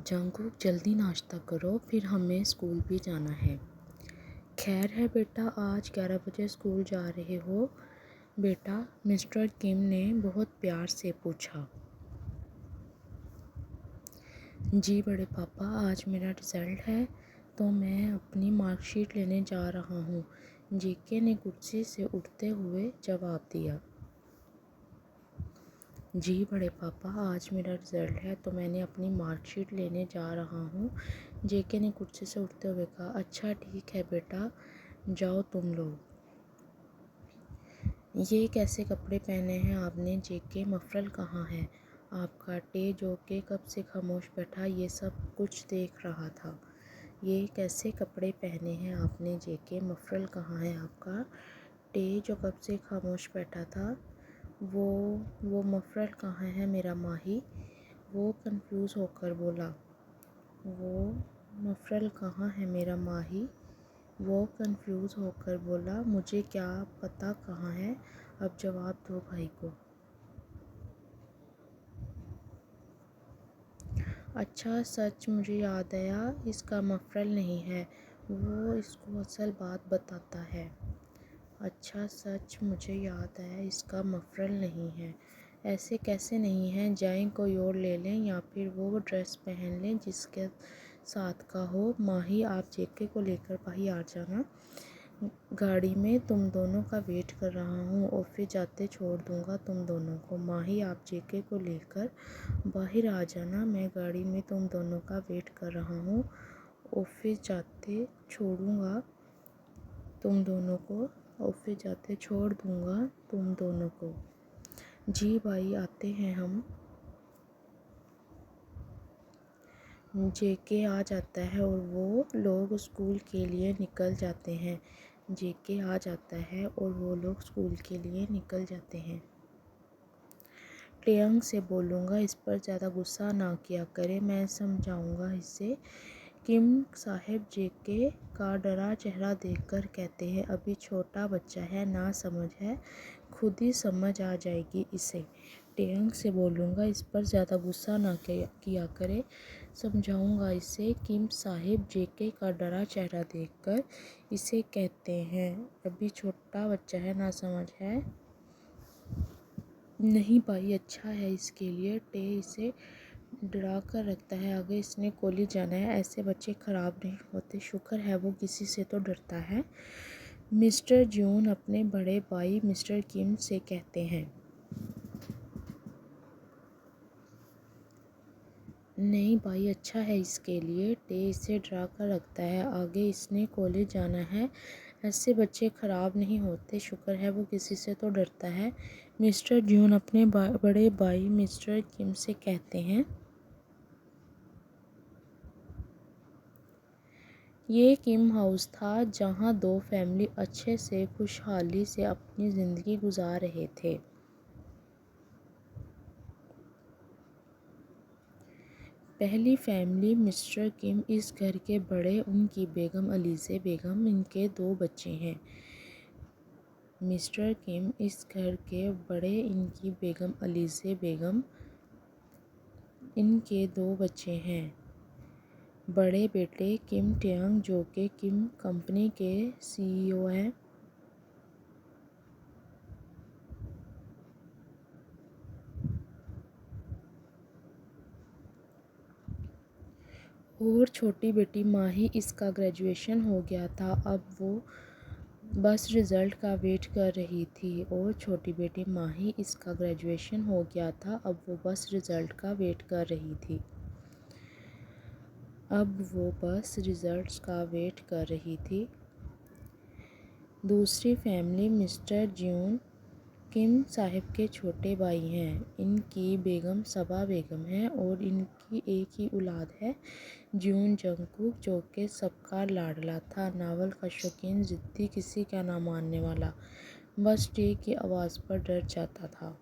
جنگکوک جلدی ناشتہ کرو، پھر ہمیں اسکول بھی جانا ہے۔ خیر ہے بیٹا، آج 11 بجے اسکول جا رہے ہو بیٹا؟ مسٹر کم نے بہت پیار سے پوچھا۔ جی بڑے پاپا، آج میرا رزلٹ ہے تو میں اپنی مارک شیٹ لینے جا رہا ہوں، جے کے نے کرسی سے اٹھتے ہوئے جواب دیا۔ جی بڑے پاپا، آج میرا رزلٹ ہے تو میں اپنی مارک شیٹ لینے جا رہا ہوں، جے کے نے کرسی سے اٹھتے ہوئے کہا۔ اچھا ٹھیک ہے بیٹا، جاؤ تم لوگ۔ یہ کیسے کپڑے پہنے ہیں آپ نے جے کے؟ مفرل کہاں ہے آپ کا؟ ٹے جو کہ کب سے خاموش بیٹھا یہ سب کچھ دیکھ رہا تھا۔ یہ کیسے کپڑے پہنے ہیں آپ نے جے کے؟ مفرل کہاں ہے آپ کا؟ ٹے جو کب سے خاموش بیٹھا تھا۔ وہ مفرل کہاں ہے میرا ماہی؟ وہ کنفیوز ہو کر بولا۔ وہ مفرل کہاں ہے میرا ماہی؟ وہ کنفیوز ہو کر بولا۔ مجھے کیا پتہ کہاں ہے، اب جواب دو بھائی کو۔ اچھا سچ، مجھے یاد آیا، اس کا مفرل نہیں ہے، وہ اس کو اصل بات بتاتا ہے۔ اچھا سچ، مجھے یاد آیا، اس کا مفرل نہیں ہے۔ ایسے کیسے نہیں ہے؟ جائیں کوئی اور لے لیں یا پھر وہ ڈریس پہن لیں جس کے ساتھ کا ہو۔ ماہی، آپ جے کے کو لے کر باہر آ جانا، گاڑی میں تم دونوں کا ویٹ کر رہا ہوں، آفس جاتے چھوڑ دوں گا تم دونوں کو۔ ماہی، آپ جے کے کو لے کر باہر آ جانا، میں گاڑی میں تم دونوں کا ویٹ کر رہا ہوں، آفس جاتے چھوڑوں گا تم دونوں کو، آفس جاتے چھوڑ دوں گا تم دونوں کو۔ جی بھائی، آتے ہیں ہم۔ جے کے آ جاتا ہے اور وہ لوگ اسکول کے لیے نکل جاتے ہیں۔ جے کے آ جاتا ہے اور وہ لوگ اسکول کے لیے نکل جاتے ہیں۔ ٹیانگ سے بولوں گا اس پر زیادہ غصہ نہ کیا کرے، میں سمجھاؤں گا اسے۔ کم صاحب جے کے کا ڈرا چہرہ دیکھ کر کہتے ہیں، ابھی چھوٹا بچہ ہے، نا سمجھ ہے، خود ہی سمجھ آ جائے گی اسے۔ ٹیانگ سے بولوں گا اس پر زیادہ غصہ نہ کیا کرے، سمجھاؤں گا اسے۔ کم صاحب جے کے کا ڈرا چہرہ دیکھ کر اسے کہتے ہیں، ابھی چھوٹا بچہ ہے، نا سمجھ ہے۔ نہیں بھائی، اچھا ہے اس کے لیے، ٹے اسے ڈرا کر رکھتا ہے، آگے اس نے کالج جانا ہے، ایسے بچے خراب نہیں ہوتے، شکر ہے وہ کسی سے تو ڈرتا ہے۔ مسٹر جون اپنے بڑے بھائی مسٹر کم سے کہتے ہیں۔ نہیں بھائی، اچھا ہے اس کے لیے، ٹے اسے ڈرا کر رکھتا ہے، آگے اس نے کالج جانا ہے، ایسے بچے خراب نہیں ہوتے، شکر ہے وہ کسی سے تو ڈرتا ہے۔ مسٹر جون اپنے بڑے بھائی مسٹر کم سے کہتے ہیں۔ یہ کم ہاؤس تھا جہاں دو فیملی اچھے سے خوشحالی سے اپنی زندگی گزار رہے تھے۔ پہلی فیملی مسٹر کم اس گھر کے بڑے، ان کی بیگم علیزہ بیگم، ان کے دو بچے ہیں۔ مسٹر کم اس گھر کے بڑے، ان کی بیگم علیزہ بیگم، ان کے دو بچے ہیں۔ بڑے بیٹے کم ٹیانگ جو کہ کم کمپنی کے CEO ہیں، اور چھوٹی بیٹی ماہی، اس کا گریجویشن ہو گیا تھا، اب وہ بس رزلٹ کا ویٹ کر رہی تھی۔ اور چھوٹی بیٹی ماہی، اس کا گریجویشن ہو گیا تھا، اب وہ بس رزلٹ کا ویٹ کر رہی تھی۔ اب وہ بس رزلٹس کا ویٹ کر رہی تھی۔ دوسری فیملی مسٹر جون کم صاحب کے چھوٹے بھائی ہیں، ان کی بیگم صبا بیگم ہے اور ان کی ایک ہی اولاد ہے، جون جنگکوک، جو کہ سب کا لاڈلا تھا، ناول کا شوقین، ضدی، کسی کا نہ ماننے والا، بس ٹے کی آواز پر ڈر جاتا تھا۔